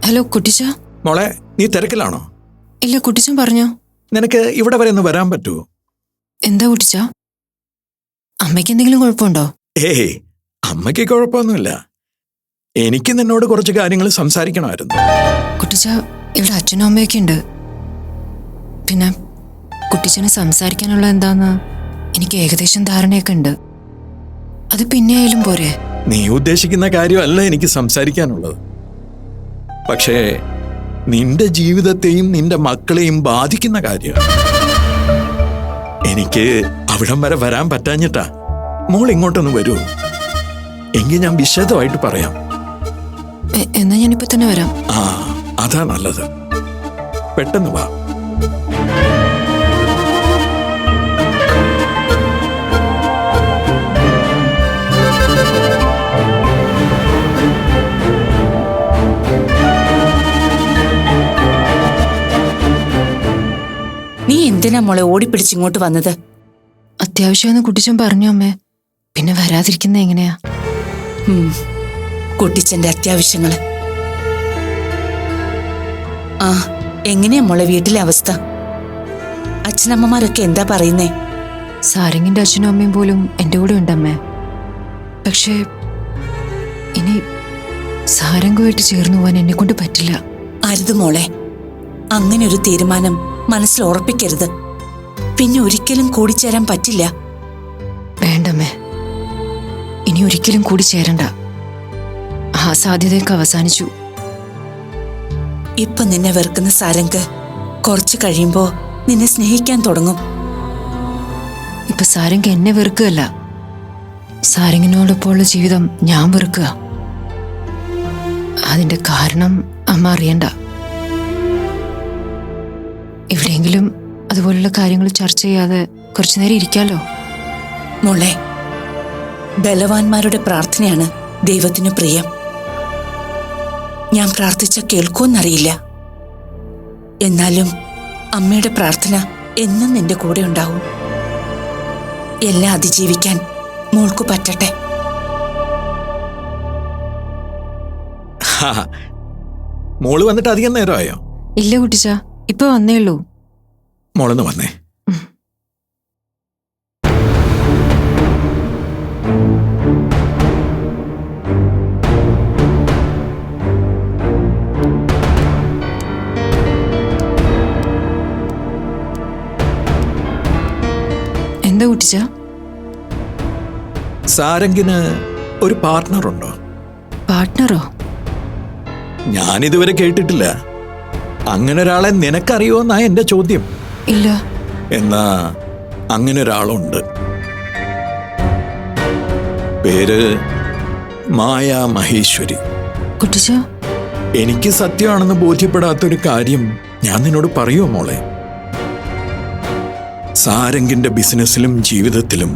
Hello കുട്ടിച്ച. മോളെ, നീ തിരക്കിലാണോ? ഇല്ല, കുട്ടിച്ചൻ പറഞ്ഞോ. നിനക്ക് ഇവിടെ വരെ ഒന്ന് വരാൻ പറ്റുമോ? എന്താ കുട്ടിച്ച? അമ്മയ്ക്ക് എന്തെങ്കിലും കുഴപ്പമുണ്ടോ? ഏയ്, അമ്മയ്ക്ക് കുഴപ്പമൊന്നുമില്ല. എനിക്ക് നിന്നോട് കുറച്ച് കാര്യങ്ങൾ സംസാരിക്കണമായിരുന്നു. കുട്ടിച്ച, ഇവിടെ അച്ഛനും അമ്മയൊക്കെ ഉണ്ട്. പിന്നെ കുട്ടിച്ചനെ സംസാരിക്കാനുള്ള എന്താന്ന് എനിക്ക് ഏകദേശം ധാരണയൊക്കെ ഉണ്ട്. അത് പിന്നെ ആയാലും പോരെ? നീ ഉദ്ദേശിക്കുന്ന കാര്യമല്ല എനിക്ക് സംസാരിക്കാനുള്ളത്. പക്ഷേ നിന്റെ ജീവിതത്തെയും നിന്റെ മക്കളെയും ബാധിക്കുന്ന കാര്യമാണ്. എനിക്ക് അവിടം വരെ വരാൻ പറ്റാഞ്ഞിട്ടാ. മോൾ ഇങ്ങോട്ടൊന്ന് വരൂ, എങ്കിൽ ഞാൻ വിശദമായിട്ട് പറയാം. എന്നാ ഞാനിപ്പോ തന്നെ വരാം. അതാ നല്ലത്. പെട്ടെന്ന് വാ. നീ എന്തിനാ മോളെ ഓടിപ്പിടിച്ചിങ്ങോട്ട് വന്നത്? അത്യാവശ്യമെന്ന് കുട്ടിച്ചൻ പറഞ്ഞു അമ്മേ. പിന്നെ വരാതിരിക്കുന്ന എങ്ങനെയാ? കുട്ടിച്ചന്റെ അത്യാവശ്യങ്ങള്. എങ്ങനെയാ മോളെ വീട്ടിലെ അവസ്ഥ? അച്ഛനമ്മമാരൊക്കെ എന്താ പറയുന്നേ? സാരംഗിന്റെ അച്ഛനും അമ്മയും പോലും എന്റെ കൂടെ ഉണ്ടമ്മേ. പക്ഷേ ഇനി സാരംഗുമായിട്ട് ചേർന്ന് പോവാൻ എന്നെ കൊണ്ട് പറ്റില്ല. അരുത് മോളെ, അങ്ങനെ ഒരു തീരുമാനം മനസ്സിൽ ഉറപ്പിക്കരുത്. പിന്നെ ഒരിക്കലും കൂടിച്ചേരാൻ പറ്റില്ല. വേണ്ടമ്മേ, ഇനി ഒരിക്കലും കൂടി ചേരണ്ട. ആ സാധ്യതയൊക്കെ അവസാനിച്ചു. ഇപ്പൊ നിന്നെ വെറുക്കുന്ന സാരംഗ് കുറച്ചു കഴിയുമ്പോ നിന്നെ സ്നേഹിക്കാൻ തുടങ്ങും. ഇപ്പൊ സാരംഗ് എന്നെ വെറുക്കുകയല്ല, സാരംഗിനോടൊപ്പമുള്ള ജീവിതം ഞാൻ വെറുക്കുക. അതിന്റെ കാരണം അമ്മ അറിയണ്ട. എവിടെയെങ്കിലും അതുപോലുള്ള കാര്യങ്ങൾ ചർച്ച ചെയ്യാതെ കുറച്ചു നേരം ഇരിക്കാലോ? മോളെ, ബലവാന്മാരുടെ പ്രാർത്ഥനയാണ് ദൈവത്തിന് പ്രിയം. ഞാൻ പ്രാർത്ഥിച്ച കേൾക്കുമെന്നറിയില്ല, എന്നാലും അമ്മയുടെ പ്രാർത്ഥന എന്നും നിന്റെ കൂടെ ഉണ്ടാവും. എല്ലാം അതിജീവിക്കാൻ മോൾക്ക് പറ്റട്ടെ. മോള് വന്നിട്ട് അധികം നേരമായോ? ഇല്ല കുട്ടിച്ച, ഇപ്പൊ വന്നേ ഉള്ളൂ. മോളൊന്ന് വന്നേ. എന്താ കുട്ടിച്ച? സാരംഗിന് ഒരു പാർട്ട്ണറുണ്ടോ? പാർട്ട്ണറോ? ഞാനിതുവരെ കേട്ടിട്ടില്ല. അങ്ങനെ ഒരാളെ നിനക്കറിയോന്നാ എന്റെ ചോദ്യം. ഇല്ല. എന്നാ അങ്ങനെ ഒരാളുണ്ട്. പേര് മായ മഹേശ്വരി. കുട്ടിച്ച, എനിക്ക് സത്യമാണെന്ന് ബോധ്യപ്പെടാത്തൊരു കാര്യം ഞാൻ നിന്നോട് പറയുമോ മോളെ? സാരംഗിന്റെ ബിസിനസ്സിലും ജീവിതത്തിലും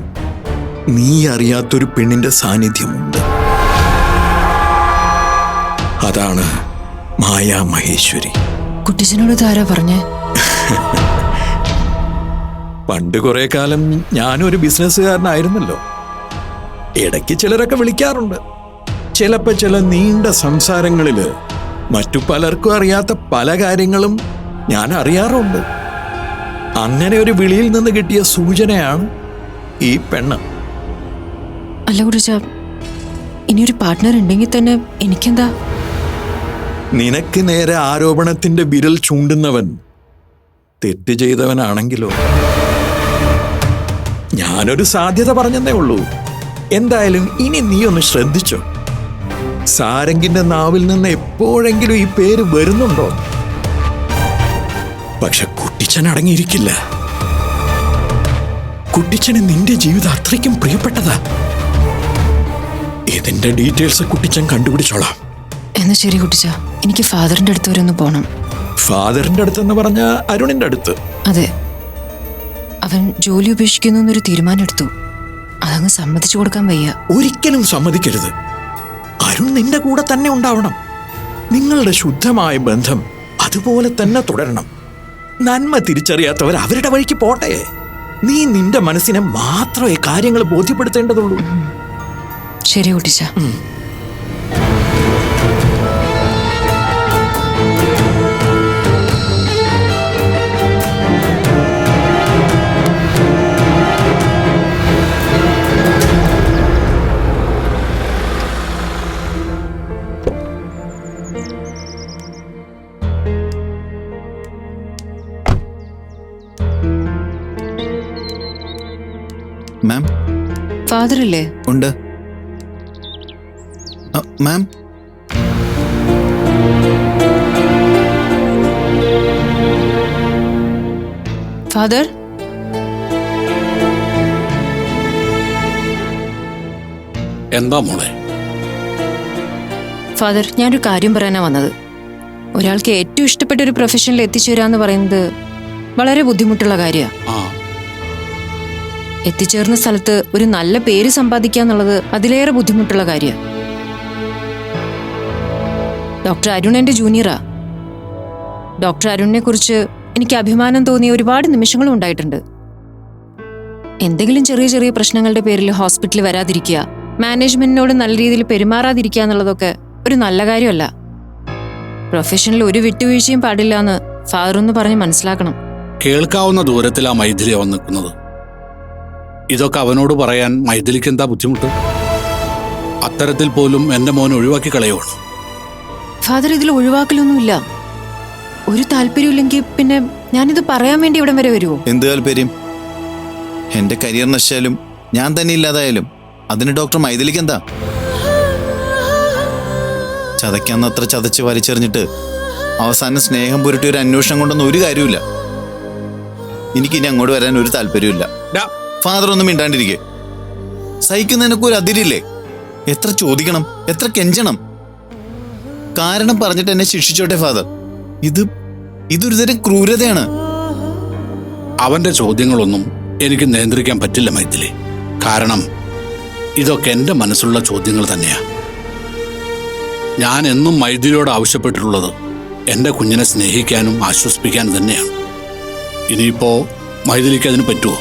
നീ അറിയാത്തൊരു പെണ്ണിന്റെ സാന്നിധ്യമുണ്ട്. അതാണ് മായ മഹേശ്വരി. കുട്ടിച്ചനോട് താരാ പറഞ്ഞേ? പണ്ട് കുറെ കാലം ഞാനൊരു ബിസിനസ്സുകാരനായിരുന്നല്ലോ. ഇടയ്ക്ക് ചിലരൊക്കെ വിളിക്കാറുണ്ട്. ചിലപ്പോ ചില നീണ്ട സംസാരങ്ങളില് മറ്റു പലർക്കും അറിയാത്ത പല കാര്യങ്ങളും ഞാൻ അറിയാറുണ്ട്. അങ്ങനെ ഒരു വിളിയിൽ നിന്ന് കിട്ടിയ സൂചനയാണ് ഈ പെണ്ണ്. അല്ല കുട്ടിച്ച, ഇനിയൊരു പാർട്ട്ണർ ഉണ്ടെങ്കിൽ തന്നെ എനിക്കെന്താ? നിനക്ക് നേരെ ആരോപണത്തിന്റെ വിരൽ ചൂണ്ടുന്നവൻ തെറ്റ് ചെയ്തവനാണെങ്കിലോ? ഞാനൊരു സാധ്യത പറഞ്ഞതേ ഉള്ളൂ. എന്തായാലും ഇനി നീ ഒന്ന് ശ്രദ്ധിച്ചോ. സാരംഗിന്റെ നാവിൽ നിന്ന് എപ്പോഴെങ്കിലും ഈ പേര് വരുന്നുണ്ടോ? പക്ഷെ കുട്ടിച്ചൻ അടങ്ങിയിരിക്കില്ല. കുട്ടിച്ചന് നിന്റെ ജീവിതം അത്രയ്ക്കും പ്രിയപ്പെട്ടതാ. ഇതിന്റെ ഡീറ്റെയിൽസ് കുട്ടിച്ചൻ കണ്ടുപിടിച്ചോളാം. എന്നാ ശരി കുട്ടിച്ച, എനിക്ക് ഫാദറിന്റെ അടുത്ത് വരെ ഒന്ന് പോണം. ഫാദറിന്റെ അടുത്തെന്ന് പറഞ്ഞ അരുണിന്റെ അടുത്ത്? അതെ. അവൻ ജോലി ഉപേക്ഷിക്കുന്നു എന്നൊരു തീരുമാനം എടുത്തു. അതങ്ങ് സമ്മതിച്ചു കൊടുക്കാൻ വയ്യ. ഒരിക്കലും സമ്മതിക്കരുത്. അരുൺ നിന്റെ കൂടെ തന്നെ ഉണ്ടാവണം. നിങ്ങളുടെ ശുദ്ധമായ ബന്ധം അതുപോലെ തന്നെ തുടരണം. നന്മ തിരിച്ചറിയാത്തവർ അവരുടെ വഴിക്ക് പോട്ടെ. നീ നിന്റെ മനസ്സിനെ മാത്രമേ കാര്യങ്ങൾ ബോധ്യപ്പെടുത്തേണ്ടതുള്ളൂ. ശരി കുട്ടിച്ച. മാം ഫാദർ അല്ലേ? ഉണ്ട്. മാം ഫാദർ, എന്താ മോളെ? ഫാദർ, ഞാനൊരു കാര്യം പറയാനാ വന്നത്. ഒരാൾക്ക് ഏറ്റവും ഇഷ്ടപ്പെട്ട ഒരു പ്രൊഫഷനിൽ എത്തിച്ചേരാന്ന് പറയുന്നത് വളരെ ബുദ്ധിമുട്ടുള്ള കാര്യമാണ്. ആ, എത്തിച്ചേർന്ന സ്ഥലത്ത് ഒരു നല്ല പേര് സമ്പാദിക്കുക എന്നുള്ളത് അതിലേറെ ബുദ്ധിമുട്ടുള്ള കാര്യമാണ്. ഡോക്ടർ അരുൺ എന്റെ ജൂനിയറാ. ഡോക്ടർ അരുണിനെ കുറിച്ച് എനിക്ക് അഭിമാനം തോന്നിയ ഒരുപാട് നിമിഷങ്ങളും ഉണ്ടായിട്ടുണ്ട്. എന്തെങ്കിലും ചെറിയ ചെറിയ പ്രശ്നങ്ങളുടെ പേരിൽ ഹോസ്പിറ്റലിൽ വരാതിരിക്കുക, മാനേജ്മെന്റിനോട് നല്ല രീതിയിൽ പെരുമാറാതിരിക്കുക എന്നുള്ളതൊക്കെ ഒരു നല്ല കാര്യമല്ല. പ്രൊഫഷനിൽ ഒരു വിട്ടുവീഴ്ചയും പാടില്ല എന്ന് ഫാദർ ഒന്ന് പറഞ്ഞ് മനസ്സിലാക്കണം. കേൾക്കാവുന്ന ദൂരത്തിലാ മൈഥിലി അവൻ നിൽക്കുന്നത്. ഇതൊക്കെ അവനോട് പറയാൻ മൈഥിലിക്ക് എന്താ ബുദ്ധിമുട്ട്? അത്തരത്തിൽ പോലും എന്റെ മോൻ ഒഴിവാക്കി കളയുവാണ്. ഫാദർ, ഇതിൽ ഒഴിവാക്കലൊന്നുമില്ല. ഒരു താല്പര്യമില്ലെങ്കിൽ പിന്നെ ഞാനിത് പറയാൻ വേണ്ടി ഇവിടം വരെ വരുമോ? എന്ത് താല്പര്യം? എന്റെ കരിയർ നശിച്ചാലും ഞാൻ തന്നെ ഇല്ലാതായാലും അതിന് ഡോക്ടർ മൈഥിലിക്ക് എന്താ? ചതയ്ക്കാന്നത്ര ചതച്ച് വലിച്ചെറിഞ്ഞിട്ട് അവസാനം സ്നേഹം പുരട്ടി ഒരു അന്വേഷണം കൊണ്ടൊന്നും ഒരു കാര്യമില്ല. എനിക്കിനി അങ്ങോട്ട് വരാൻ ഒരു താല്പര്യമില്ല. ഫാദർ ഒന്നും മിണ്ടാണ്ടിരിക്കെ. സഹിക്കുന്നതിനൊക്കെ ഒരു അതിരില്ലേ? എത്ര ചോദിക്കണം, എത്ര കെഞ്ചണം? കാരണം പറഞ്ഞിട്ട് എന്നെ ശിക്ഷിച്ചോട്ടെ ഫാദർ. ഇതൊരു തരം ക്രൂരതയാണ്. അവന്റെ ചോദ്യങ്ങളൊന്നും എനിക്ക് നിയന്ത്രിക്കാൻ പറ്റില്ല മൈഥിലി. കാരണം ഇതൊക്കെ എന്റെ മനസ്സിലുള്ള ചോദ്യങ്ങൾ തന്നെയാ. ഞാൻ എന്നും മൈഥിലിയോട് ആവശ്യപ്പെട്ടിട്ടുള്ളത് എന്റെ കുഞ്ഞിനെ സ്നേഹിക്കാനും ആശ്വസിപ്പിക്കാനും തന്നെയാണ്. ഇനിയിപ്പോ മൈഥിലിക്ക് അതിന് പറ്റുമോ?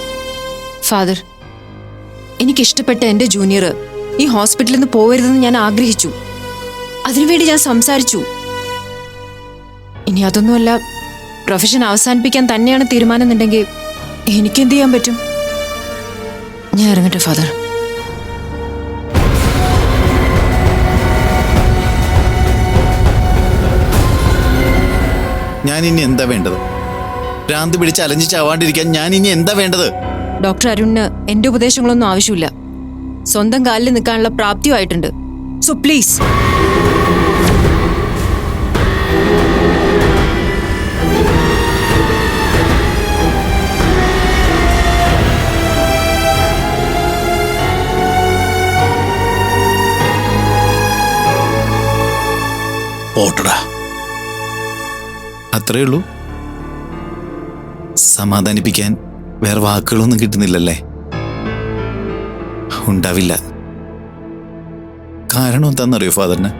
ഫാദർ, എനിക്കിഷ്ടപ്പെട്ട എന്റെ ജൂനിയർ ഈ ഹോസ്പിറ്റലിൽ നിന്ന് പോകരുതെന്ന് ഞാൻ ആഗ്രഹിച്ചു. അതിനുവേണ്ടി ഞാൻ സംസാരിച്ചു. ഇനി അതൊന്നുമല്ല, പ്രൊഫഷൻ അവസാനിപ്പിക്കാൻ തന്നെയാണ് തീരുമാനമെന്നുണ്ടെങ്കിൽ എനിക്കെന്ത് ചെയ്യാൻ പറ്റും? ഞാൻ ഇറങ്ങട്ടെ ഫാദർ. ഞാൻ ഇനി എന്താ വേണ്ടത്? ഭ്രാന്ത് പിടിച്ച് അലഞ്ഞു ചാവാണ്ടിരിക്കാൻ ഞാൻ ഇനി എന്താ വേണ്ടത്? ഡോക്ടർ അരുണിന് എന്റെ ഉപദേശങ്ങളൊന്നും ആവശ്യമില്ല. സ്വന്തം കാലിൽ നിൽക്കാനുള്ള പ്രാപ്തിയുമായിട്ടുണ്ട്. So please. പോട്ടടാ. അത്രേ ഉള്ളൂ? സമാധാനിപ്പിക്കാൻ വേറെ വാക്കുകളൊന്നും കിട്ടുന്നില്ലല്ലേ? ഉണ്ടാവില്ല. കാരണം എന്താണെന്നറിയോ ഫാദറിന്?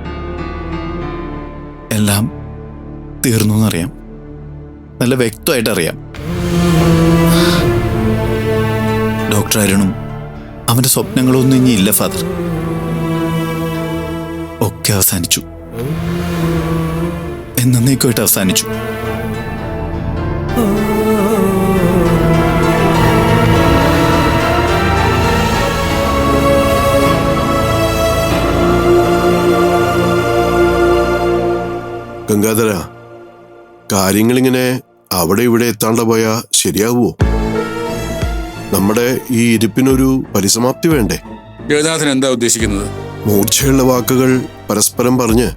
എല്ലാം തീർന്നു എന്നറിയാം. നല്ല വ്യക്തമായിട്ട് അറിയാം. ഡോക്ടർ അരുണും അവന്റെ സ്വപ്നങ്ങളൊന്നും ഇനി ഇല്ല ഫാദർ. ഒക്കെ അവസാനിച്ചു. എന്നേക്കുമായിട്ട് അവസാനിച്ചു. ഗംഗാധര, കാര്യങ്ങളിങ്ങനെ അവിടെ ഇവിടെ എത്താണ്ട് പോയാ ശരിയാവുമോ? നമ്മുടെ ഈ ഇരിപ്പിനൊരു പരിസമാപ്തി വേണ്ടേ? ജഗന്നാഥൻ എന്താ ഉദ്ദേശിക്കുന്നത്? മൂർച്ചയുള്ള വാക്കുകൾ പരസ്പരം പറഞ്ഞ്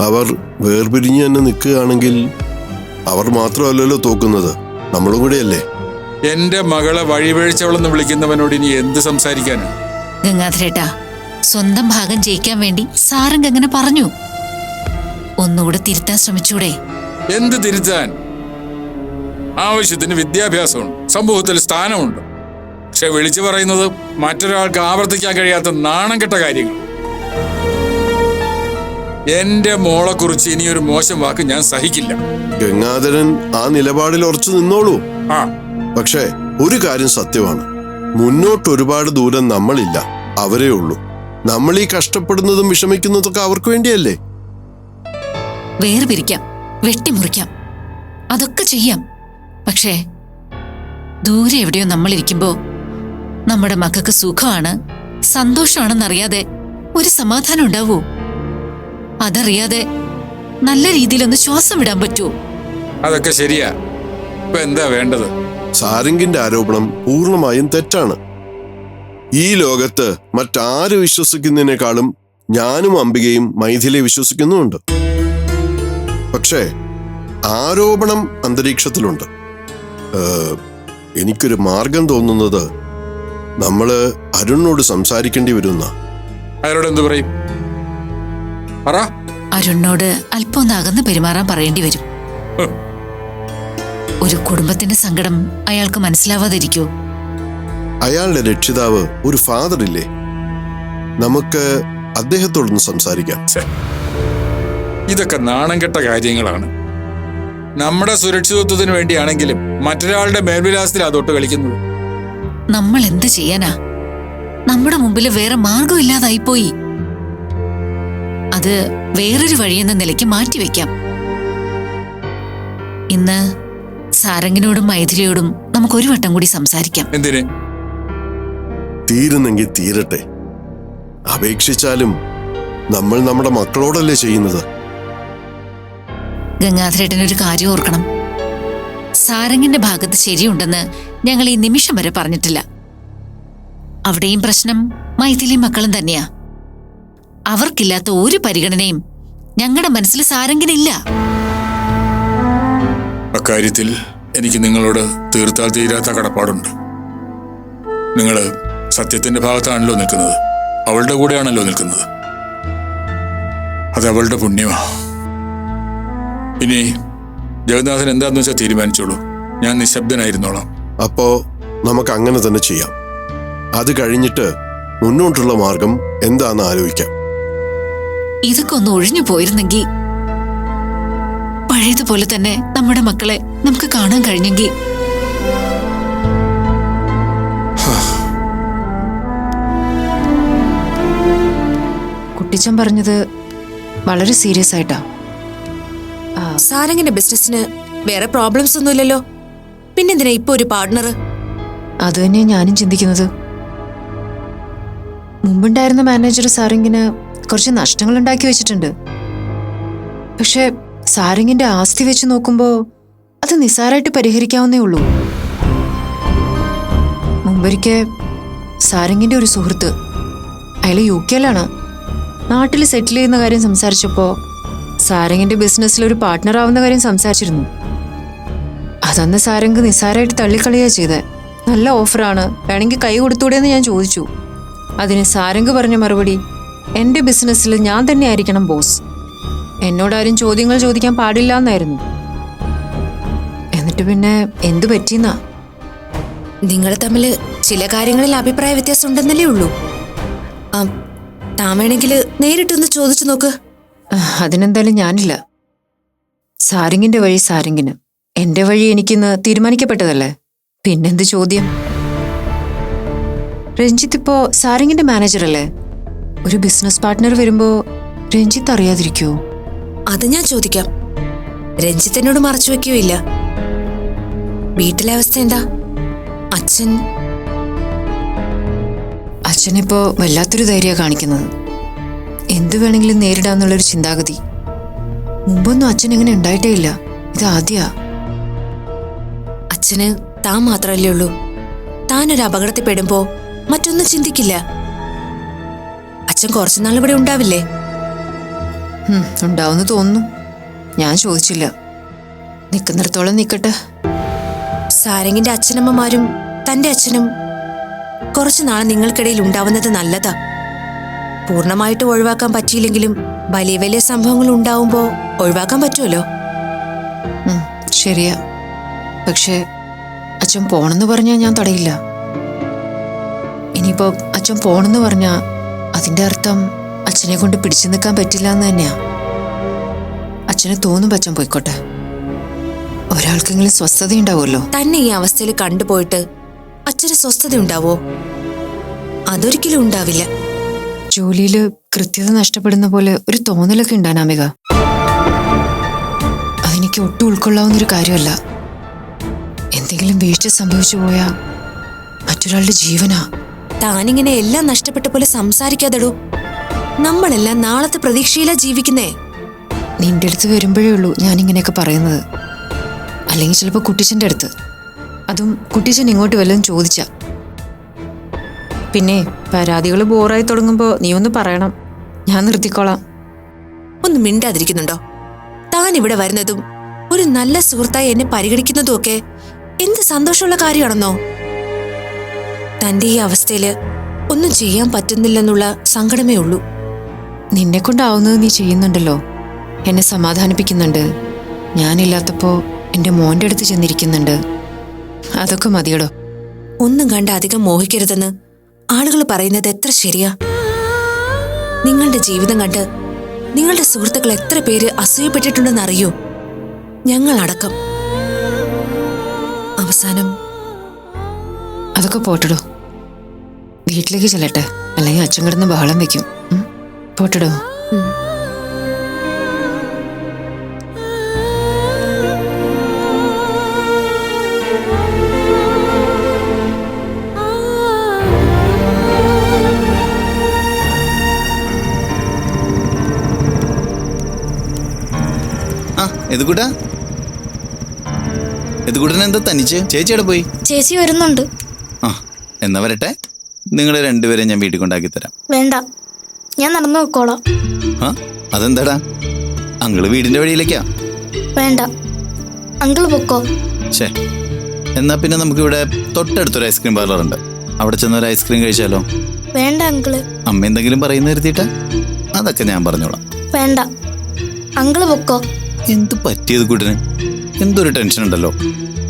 അവർ വേർപിരിഞ്ഞ് തന്നെ നിൽക്കുകയാണെങ്കിൽ അവർ മാത്രമല്ലല്ലോ തോക്കുന്നത്, നമ്മളും കൂടെയല്ലേ? എന്റെ മകളെ വഴിവഴിച്ചവളെന്ന് വിളിക്കുന്നവനോട് ഇനി എന്ത് സംസാരിക്കാനാണ്? ഗംഗാധരേട്ടാ, സ്വന്തം ഭാഗം ജയിക്കാൻ വേണ്ടി സാരംഗ് അങ്ങനെ പറഞ്ഞു. ഒന്നുകൂടെ തിരുത്താൻ ശ്രമിച്ചൂടെ? എന്ത് തിരുത്താൻ? ആവശ്യത്തിന് വിദ്യാഭ്യാസമുണ്ട്, സമൂഹത്തിൽ സ്ഥാനമുണ്ട്. പക്ഷെ വിളിച്ചു പറയുന്നത് മറ്റൊരാൾക്ക് ആവർത്തിക്കാൻ കഴിയാത്ത നാണം കെട്ട കാര്യങ്ങൾ. എന്റെ മോളെ കുറിച്ച് ഇനിയൊരു മോശം വാക്ക് ഞാൻ സഹിക്കില്ല. ഗംഗാധരൻ ആ നിലപാടിൽ ഉറച്ചു നിന്നോളൂ. ആ, പക്ഷേ ഒരു കാര്യം സത്യമാണ്, മുന്നോട്ട് ഒരുപാട് ദൂരം നമ്മളില്ല, അവരേ ഉള്ളൂ. നമ്മൾ ഈ കഷ്ടപ്പെടുന്നതും വിഷമിക്കുന്നതൊക്കെ അവർക്ക് വേണ്ടിയല്ലേ? വേർപിരിക്കാം, വെട്ടിമുറിക്കാം, അതൊക്കെ ചെയ്യാം. പക്ഷേ ദൂരെ എവിടെയോ നമ്മളിരിക്കുമ്പോ നമ്മുടെ മക്കൾക്ക് സുഖമാണ്, സന്തോഷമാണെന്നറിയാതെ ഒരു സമാധാനം ഉണ്ടാവൂ? അതറിയാതെ നല്ല രീതിയിലൊന്ന് ശ്വാസം വിടാൻ പറ്റുമോ? അതൊക്കെ ശരിയാ. ഇപ്പൊ എന്താ വേണ്ടത്? സാരംഗിന്റെ ആരോപണം പൂർണ്ണമായും തെറ്റാണ്. ഈ ലോകത്ത് മറ്റാര് വിശ്വസിക്കുന്നതിനേക്കാളും ഞാനും അംബികയും മൈഥിലിയെ വിശ്വസിക്കുന്നുമുണ്ട്. പക്ഷേ ആരോപണം അന്തരീക്ഷത്തിലുണ്ട്. എനിക്കൊരു മാർഗം തോന്നുന്നത് നമ്മള് അരുണിനോട് സംസാരിക്കേണ്ടി വരുന്ന. അയാളോട് എന്ത് പറയും? പറ. അരുണിനോട് അല്പം ഒന്ന് അകന്ന് പെരുമാറാൻ പറയേണ്ടി വരും. ഒരു കുടുംബത്തിന്റെ സങ്കടം അയാൾക്ക് മനസ്സിലാവാതിരിക്കോ? അയാളുടെ രക്ഷിതാവ് ഒരു ഫാദർ ഇല്ലേ? നമുക്ക് അദ്ദേഹത്തോടൊന്ന് സംസാരിക്കാം. ഇതൊക്കെ നാണം കെട്ട കാര്യങ്ങളാണ്. നമ്മുടെ സുരക്ഷിതത്വത്തിന് വേണ്ടിയാണെങ്കിലും മറ്റൊരാളുടെ മേൽവിലാസത്തിൽ അതൊട്ട് കളിക്കുന്നത്. നമ്മൾ എന്ത് ചെയ്യാനാ? നമ്മുടെ മുമ്പിൽ വേറെ മാർഗമില്ലാതായിപ്പോയി. അത് വേറൊരു വഴിയെന്ന നിലയ്ക്ക് മാറ്റിവെക്കാം. ഇന്ന് സാരംഗിനോടും മൈഥിലിയോടും നമുക്കൊരു വട്ടം കൂടി സംസാരിക്കാം. എന്തിന്? തീരുന്നെങ്കിൽ തീരട്ടെ. അപേക്ഷിച്ചാലും നമ്മൾ നമ്മുടെ മക്കളോടല്ലേ ചെയ്യുന്നത്. ഗംഗാധരേട്ടനൊരു കാര്യം ഓർക്കണം. സാരംഗിന്റെ ഭാഗത്ത് ശരിയുണ്ടെന്ന് ഞങ്ങൾ ഈ നിമിഷം വരെ പറഞ്ഞിട്ടില്ല. അവിടെയും പ്രശ്നം മൈഥിലിയും മക്കളും തന്നെയാ. അവർക്കില്ലാത്ത ഒരു പരിഗണനയും ഞങ്ങളുടെ മനസ്സിൽ സാരംഗിനില്ല. അക്കാര്യത്തിൽ എനിക്ക് നിങ്ങളോട് തീർത്താൽ തീരാത്ത കടപ്പാടുണ്ട്. നിങ്ങള് സത്യത്തിന്റെ ഭാഗത്താണല്ലോ നിൽക്കുന്നത്, അവളുടെ കൂടെയാണല്ലോ നിൽക്കുന്നത്. അത് അവളുടെ പുണ്യമാ. ഇനി ജഗന്നാഥൻ എന്താന്ന് വെച്ചാൽ തീരുമാനിച്ചോളൂ. ഞാൻ നിശബ്ദനായിരുന്നോളാം. അപ്പോ നമുക്ക് അങ്ങനെ തന്നെ ചെയ്യാം. അത് കഴിഞ്ഞിട്ട് മുന്നോട്ടുള്ള മാർഗം എന്താന്ന് ആലോചിക്കാം. ഇതൊക്കെ ഒന്ന് ഒഴിഞ്ഞു പോയിരുന്നെങ്കിൽ, പഴയതുപോലെ തന്നെ നമ്മുടെ മക്കളെ നമുക്ക് കാണാൻ കഴിഞ്ഞെങ്കിൽ. കുട്ടിച്ചൻ പറഞ്ഞത് വളരെ സീരിയസ് ആയിട്ടാ. സാരംഗിന്റെ ബിസിനസിന് വേറെ പ്രോബ്ലംസ് ഒന്നുമില്ലല്ലോ, പിന്നെന്തിനാ ഇപ്പൊ ഒരു പാർട്ട്ണർ? അത് തന്നെയാ ഞാനും ചിന്തിക്കുന്നത്. മുമ്പുണ്ടായിരുന്ന മാനേജർ സാരംഗിന് കുറച്ച് നഷ്ടങ്ങൾ ഉണ്ടാക്കി വെച്ചിട്ടുണ്ട്. പക്ഷെ സാരംഗിന്റെ ആസ്തി വെച്ച് നോക്കുമ്പോ അത് നിസ്സാരമായിട്ട് പരിഹരിക്കാവുന്നേ ഉള്ളൂ. മുമ്പൊരിക്കൽ സാരംഗിന്റെ ഒരു സുഹൃത്ത്, അയാൾ UK-ലാണ്, നാട്ടിൽ സെറ്റിൽ ചെയ്യുന്ന കാര്യം സംസാരിച്ചപ്പോ സാരംഗിന്റെ ബിസിനസ്സിൽ ഒരു പാർട്ട്ണർ ആവുന്ന കാര്യം സംസാരിച്ചിരുന്നു. അതന്ന് സാരംഗ് നിസ്സാരമായിട്ട് തള്ളിക്കളിയാ ചെയ്തേ. നല്ല ഓഫറാണ്, വേണമെങ്കിൽ കൈ കൊടുത്തൂടെയെന്ന് ഞാൻ ചോദിച്ചു. അതിന് സാരംഗ് പറഞ്ഞ മറുപടി, എന്റെ ബിസിനസ്സിൽ ഞാൻ തന്നെ ആയിരിക്കണം ബോസ്, എന്നോടാരും ചോദ്യങ്ങൾ ചോദിക്കാൻ പാടില്ല എന്നായിരുന്നു. എന്നിട്ട് പിന്നെ എന്തു പറ്റിയെന്നാ? നിങ്ങൾ തമ്മിൽ ചില കാര്യങ്ങളിൽ അഭിപ്രായ വ്യത്യാസം ഉണ്ടെന്നല്ലേ ഉള്ളൂ. താൻ വേണമെങ്കിൽ നേരിട്ടൊന്ന് ചോദിച്ചു നോക്ക്. അതിനെന്തായാലും ഞാനില്ല. സാരംഗിന്റെ വഴി സാരംഗിന്, എന്റെ വഴി എനിക്കിന്ന് തീരുമാനിക്കപ്പെട്ടതല്ലേ, പിന്നെന്ത് ചോദ്യം? രഞ്ജിത്ത് ഇപ്പോ സാരംഗിന്റെ മാനേജർ അല്ലേ. ഒരു ബിസിനസ് പാർട്ട്ണർ വരുമ്പോ രഞ്ജിത്ത് അറിയാതിരിക്കുവോ? അത് ഞാൻ ചോദിക്കാം. രഞ്ജിത്തിനോട് മറച്ചു വെക്കുകയില്ല. വീട്ടിലെ അവസ്ഥ എന്താ? അച്ഛനിപ്പോ വല്ലാത്തൊരു ധൈര്യ കാണിക്കുന്നത്. എന്തു വേണമെങ്കിലും നേരിടാന്നുള്ളൊരു ചിന്താഗതി. മുമ്പൊന്നും അച്ഛൻ എങ്ങനെ ഉണ്ടായിട്ടേ ഇല്ല, ഇത് ആദ്യാ. അച്ഛന് താൻ മാത്രമല്ലേ ഉള്ളൂ. താനൊരു അപകടത്തിൽ പെടുമ്പോ മറ്റൊന്നും ചിന്തിക്കില്ല. അച്ഛൻ കുറച്ചുനാൾ ഇവിടെ ഉണ്ടാവില്ലേ? ഉണ്ടാവുമെന്ന് തോന്നുന്നു. ഞാൻ ചോദിച്ചില്ല. നിൽക്കുന്നിടത്തോളം നിൽക്കട്ടെ. സാരംഗിന്റെ അച്ഛനമ്മമാരും തന്റെ അച്ഛനും കുറച്ചുനാൾ നിങ്ങൾക്കിടയിൽ ഉണ്ടാവുന്നത് നല്ലതാ. പൂർണ്ണമായിട്ട് ഒഴിവാക്കാൻ പറ്റിയില്ലെങ്കിലും വലിയ വലിയ സംഭവങ്ങൾ ഉണ്ടാവുമ്പോ ഒഴിവാക്കാൻ പറ്റുമല്ലോ. ശരിയാ. പക്ഷെ അച്ഛൻ പോണെന്ന് പറഞ്ഞാ ഞാൻ തടയില്ല. ഇനിയിപ്പോ അച്ഛൻ പോണെന്ന് പറഞ്ഞാ അതിന്റെ അർത്ഥം അച്ഛനെ കൊണ്ട് പിടിച്ചു നിൽക്കാൻ പറ്റില്ല എന്ന് തന്നെയാ. അച്ഛന് തോന്നുമ്പോ അച്ഛൻ പോയിക്കോട്ടെ, ഒരാൾക്കെങ്കിലും സ്വസ്ഥത ഉണ്ടാവുമല്ലോ. തന്നെ ഈ അവസ്ഥയിൽ കണ്ടുപോയിട്ട് അച്ഛന് സ്വസ്ഥത ഉണ്ടാവോ? അതൊരിക്കലും ഉണ്ടാവില്ല. ജോലിയില് കൃത്യത നഷ്ടപ്പെടുന്ന പോലെ ഒരു തോന്നലൊക്കെ ഉണ്ടാനാമിക. അതെനിക്ക് ഒട്ടും ഉൾക്കൊള്ളാവുന്നൊരു കാര്യമല്ല. എന്തെങ്കിലും വീഴ്ച സംഭവിച്ചു പോയാ മറ്റൊരാളുടെ ജീവനാ. താനിങ്ങനെ എല്ലാം നഷ്ടപ്പെട്ട പോലെ സംസാരിക്കാതെടൂ. നമ്മളെല്ലാം നാളത്തെ പ്രതീക്ഷയിലാ ജീവിക്കുന്നേ. നിന്റെ അടുത്ത് വരുമ്പോഴേ ഉള്ളൂ ഞാനിങ്ങനെയൊക്കെ പറയുന്നത്. അല്ലെങ്കിൽ ചിലപ്പോൾ കുട്ടിച്ചൻ്റെ അടുത്ത്. അതും കുട്ടിച്ചൻ ഇങ്ങോട്ട് വല്ലതും ചോദിച്ച. പിന്നെ പരാതികൾ ബോറായി തുടങ്ങുമ്പോൾ നീ ഒന്ന് പറയണം, ഞാൻ നിർത്തിക്കോളാം. ഒന്ന് മിണ്ടാതിരിക്കുന്നുണ്ടോ? താൻ ഇവിടെ വരുന്നതും ഒരു നല്ല സുഹൃത്തായി എന്നെ പരിഗണിക്കുന്നതും ഒക്കെ എന്ത് സന്തോഷമുള്ള കാര്യമാണെന്നോ. തന്റെ ഈ അവസ്ഥയില് ഒന്നും ചെയ്യാൻ പറ്റുന്നില്ലെന്നുള്ള സങ്കടമേ ഉള്ളൂ. നിന്നെ കൊണ്ടാവുന്നത് നീ ചെയ്യുന്നുണ്ടല്ലോ. എന്നെ സമാധാനിപ്പിക്കുന്നുണ്ട്. ഞാനില്ലാത്തപ്പോ എൻ്റെ മോൻ്റെ അടുത്ത് ചെന്നിരിക്കുന്നുണ്ട്. അതൊക്കെ മതിയടോ. ഒന്നും കണ്ട് അധികം മോഹിക്കരുതെന്ന് ആളുകൾ പറയുന്നത് എത്ര ശരിയാ. നിങ്ങളുടെ ജീവിതം കണ്ട് നിങ്ങളുടെ സുഹൃത്തുക്കൾ എത്ര പേര് അസൂയപ്പെട്ടിട്ടുണ്ടെന്ന് അറിയൂ, ഞങ്ങളടക്കം. അവസാനം അതൊക്കെ പോട്ടടോ. വീട്ടിലേക്ക് ചെല്ലട്ടെ, അല്ലെങ്കിൽ അച്ഛൻ കിടന്ന് ബഹളം വെക്കും. പോട്ടടോ. എതുകൂട്ടൻ എന്താ തനിച്ച്? ചേച്ചിയുടെ പോയി? ചേച്ചി വരുന്നുണ്ട്. ആ എന്നാ വരട്ടെ. നിങ്ങളെ രണ്ടുപേരെ ഞാൻ വീട്ടിൽ കൊണ്ടാക്കി തരാം. വേണ്ട, ഞാൻ നടന്നു നോക്കോളാം. ആ അതെന്താടാ? അങ്കിള് വീടിന്റെ വഴിയിലേക്കാ. വേണ്ട, അങ്കിൾ പൊക്കോ. ശേ, എന്നാ പിന്നെ നമുക്കിവിടെ തൊട്ടടുത്തൊരു ഐസ്ക്രീം പാർലർ ഉണ്ട്. അവിടെ ചെന്നൊരു ഐസ്ക്രീം കഴിച്ചാലോ? വേണ്ട അങ്കിള്. അമ്മ എന്തെങ്കിലും പറയുന്ന കരുതിയിട്ടാ? അതൊക്കെ ഞാൻ പറഞ്ഞോളാം. വേണ്ട, അങ്കിള് പൊക്കോ. എന്ത് പറ്റിയത് കൂട്ടിന്? എന്തൊരു ടെൻഷൻ ഉണ്ടല്ലോ.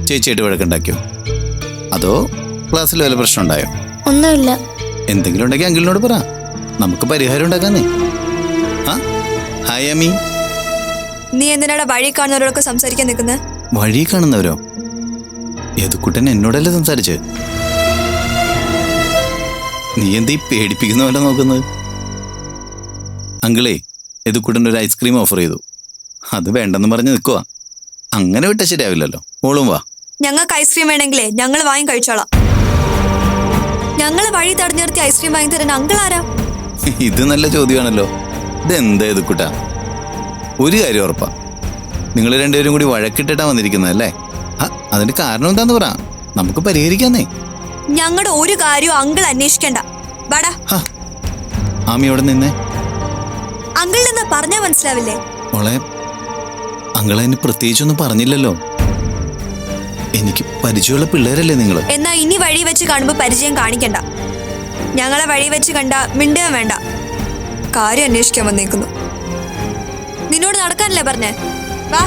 ചേച്ചിയായിട്ട് വഴക്കുണ്ടാക്കിയോ? അതോ ക്ലാസ്സിൽ വല്ല പ്രശ്നം ഉണ്ടായോ? ഒന്നുമില്ല. എന്തെങ്കിലും ഉണ്ടെങ്കിൽ അങ്കിളിനോട് പറ, നമുക്ക് പരിഹാരം ഉണ്ടാക്കാന്നേ. ആ ഹായ് അമ്മി. നീ എന്തിനാടാ വഴി കാണുന്നവരോടൊക്കെ സംസാരിക്കാൻ നിൽക്കുന്നത്? വഴി കാണുന്നവരോ? യദുക്കുട്ടൻ എന്നോടല്ലേ സംസാരിച്ച്? നീ എന്തീ പേടിപ്പിക്കുന്ന പോലെ നോക്കുന്നത്? അങ്കിളേ യദുക്കുട്ടൻ ഒരു ഐസ്ക്രീം ഓഫർ ചെയ്തു. അത് വേണ്ടെന്ന് പറഞ്ഞ് നിൽക്കുക. അങ്ങനെ വിട്ടാൽ ശരിയാവില്ലല്ലോ. ഓളും വാ. ഞങ്ങൾക്ക് ഐസ്ക്രീം വേണമെങ്കിലേ ഞങ്ങൾ വാങ്ങി കഴിച്ചോളാം. ഞങ്ങള് വഴി തടഞ്ഞു നിർത്തി ഐസ്ക്രീം വാങ്ങി തരാൻ അങ്കിൾ ആരാ? ഇത് നല്ല ചോദ്യമാണല്ലോ. ഇതെന്താ യദുക്കുട്ടാ? ഒരു കാര്യം ഉറപ്പാ, നിങ്ങൾ രണ്ടുപേരും കൂടി വഴക്കിട്ടിട്ടാ വന്നിരിക്കുന്നതല്ലേ? അതിന്റെ കാരണം എന്താന്ന് പറ, നമുക്ക് പരിഹരിക്കാന്നേ. ഞങ്ങളുടെ ഒരു കാര്യവും അങ്കിൾ അന്വേഷിക്കണ്ട. ബാടാ. ആമി അവിടെ നിന്നേ. അങ്കിളിൽ നിന്ന് പറഞ്ഞാ മനസ്സിലാവില്ലേ? മോളെ, അങ്കിളതിന് പ്രത്യേകിച്ചൊന്നും പറഞ്ഞില്ലല്ലോ. എനിക്ക് പരിചയമുള്ള പിള്ളേരല്ലേ നിങ്ങള്. എന്നാ ഇനി വഴി വെച്ച് കാണുമ്പോ പരിചയം കാണിക്കണ്ട. ഞങ്ങളെ വഴി വെച്ച് കണ്ട മിണ്ടുകയും വേണ്ട. കാര്യം അന്വേഷിക്കാൻ വന്നേക്കുന്നു. നിന്നോട് നടക്കാനല്ലേ പറഞ്ഞേ? വാ.